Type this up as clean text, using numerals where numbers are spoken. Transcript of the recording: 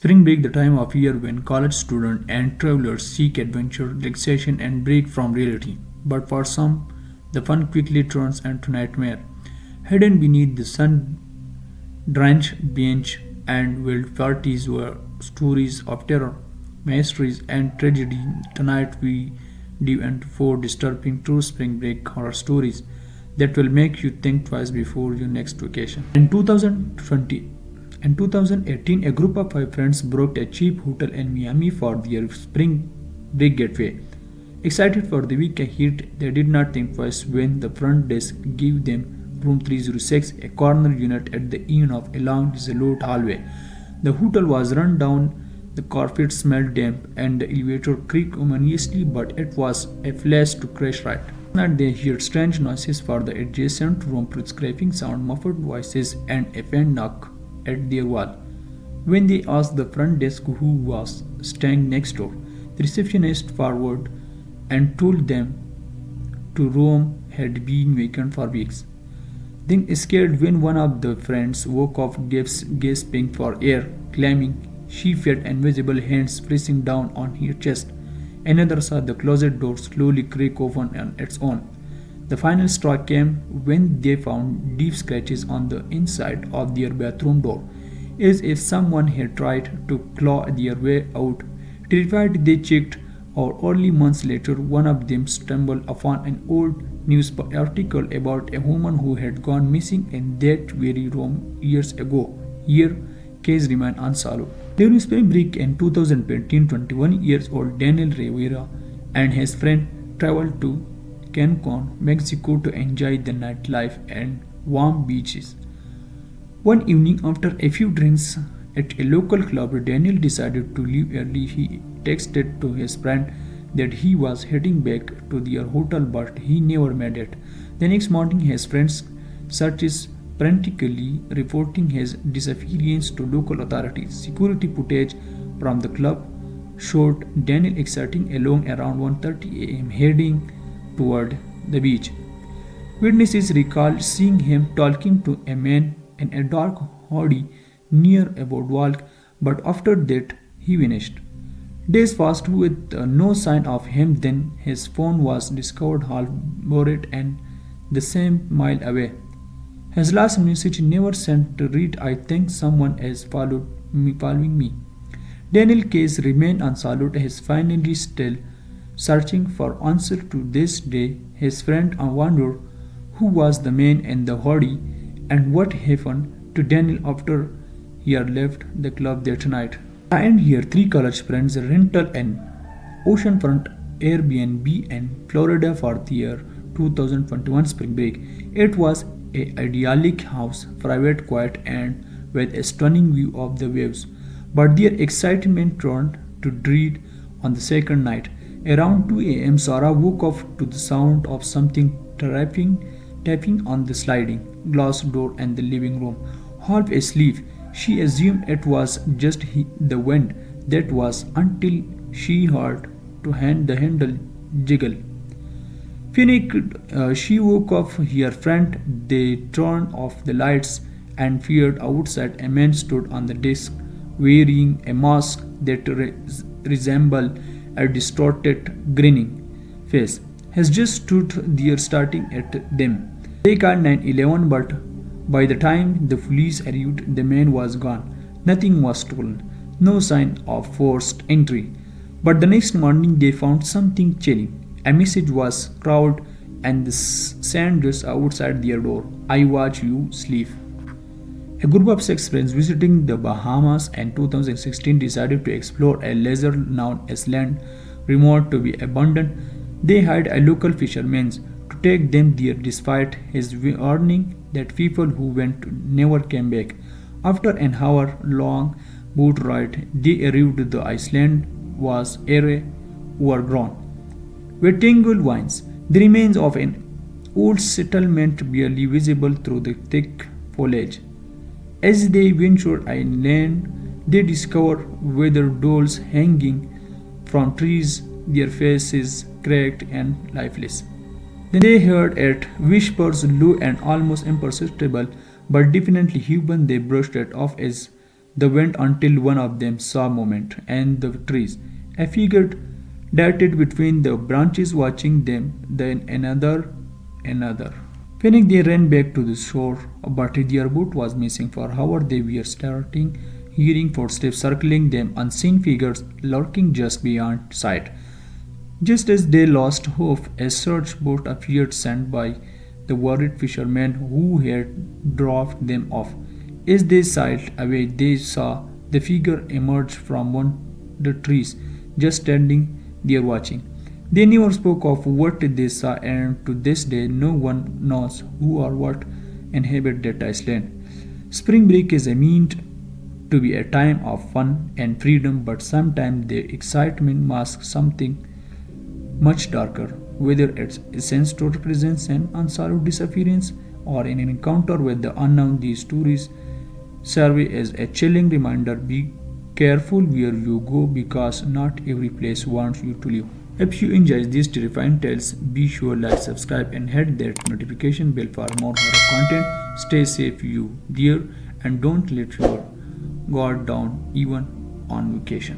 Spring break, the time of year when college students and travelers seek adventure, relaxation, and break from reality. But for some, the fun quickly turns into nightmare. Hidden beneath the sun-drenched beach and wild parties were stories of terror, mysteries, and tragedy. Tonight we dive into four disturbing true spring break horror stories that will make you think twice before your next vacation. In 2018, a group of five friends booked a cheap hotel in Miami for their spring break getaway. Excited for the week ahead, they did not think twice when the front desk gave them room 306, a corner unit at the end of a long, desolate hallway. The hotel was run down, the carpet smelled damp, and the elevator creaked ominously, but it was a flash to crash right. That they heard strange noises for the adjacent room, scraping sound, muffled voices, and a faint knock at their wall. When they asked the front desk who was staying next door, the receptionist forwarded and told them the room had been vacant for weeks. Then, scared when one of the friends woke up gasping for air, claiming she felt invisible hands pressing down on her chest. Another saw the closet door slowly creak open on its own. The final straw came when they found deep scratches on the inside of their bathroom door, as if someone had tried to claw their way out. Terrified, they checked out. Only months later, one of them stumbled upon an old news article about a woman who had gone missing in that very room years ago. Her case remained unsolved. During spring break in 2015, 21-year-old Daniel Rivera and his friend traveled to Cancun, Mexico to enjoy the nightlife and warm beaches. One evening, after a few drinks at a local club, Daniel decided to leave early. He texted to his friend that he was heading back to their hotel, but he never made it. The next morning, his friends searched frantically, reporting his disappearance to local authorities. Security footage from the club showed Daniel exiting alone around 1:30 a.m., heading toward the beach. Witnesses recalled seeing him talking to a man in a dark hoodie near a boardwalk, but after that he vanished. Days passed with no sign of him. Then his phone was discovered half buried and the same mile away. His last message never sent to read, "I think someone is following me." Daniel's case remained unsolved. He is finally still searching for answers to this day. His friend wondered who was the man in the hoodie and what happened to Daniel after he had left the club that night. I end here. Three college friends rented an oceanfront Airbnb in Florida for their 2021 spring break. It was an idyllic house, private, quiet, and with a stunning view of the waves. But their excitement turned to dread on the second night. Around 2 a.m., Sarah woke up to the sound of something tapping on the sliding glass door in the living room. Half asleep, she assumed it was just the wind. That was until she heard the handle jiggle. Panicked, she woke up her friend. They turned off the lights and peered outside. A man stood on the desk wearing a mask that resembled a distorted, grinning face. He just stood there staring at them. They called 911, but by the time the police arrived, the man was gone. Nothing was stolen, no sign of forced entry. But the next morning, they found something chilling. A message was scrawled in the sand just outside their door. "I watch you sleep." A group of six friends visiting the Bahamas in 2016 decided to explore a leisure known as land remote to be abandoned. They hired a local fisherman to take them there despite his warning that people who went never came back. After an hour-long boat ride, they arrived. The island was overgrown with tangled vines, the remains of an old settlement barely visible through the thick foliage. As they ventured inland, they discovered withered dolls hanging from trees, their faces cracked and lifeless. Then they heard it, whispers low and almost imperceptible, but definitely human. They brushed it off as the wind until one of them saw movement and the trees. A figure darted between the branches watching them, then another. Panic they ran back to the shore, but their boat was missing. For hours they were starting, hearing footsteps circling them, unseen figures lurking just beyond sight. Just as they lost hope, a search boat appeared sent by the worried fishermen who had dropped them off. As they sailed away, they saw the figure emerge from one the trees, just standing there watching. They never spoke of what they saw, and to this day, no one knows who or what inhabit that island. Spring break is meant to be a time of fun and freedom, but sometimes the excitement masks something much darker, whether it's a sense to represents an unsolved disappearance or an encounter with the unknown. These stories serve as a chilling reminder: be careful where you go because not every place wants you to live. If you enjoy these terrifying tales, be sure like, subscribe, and hit that notification bell for more horror content. Stay safe, you dear, and don't let your guard down even on vacation.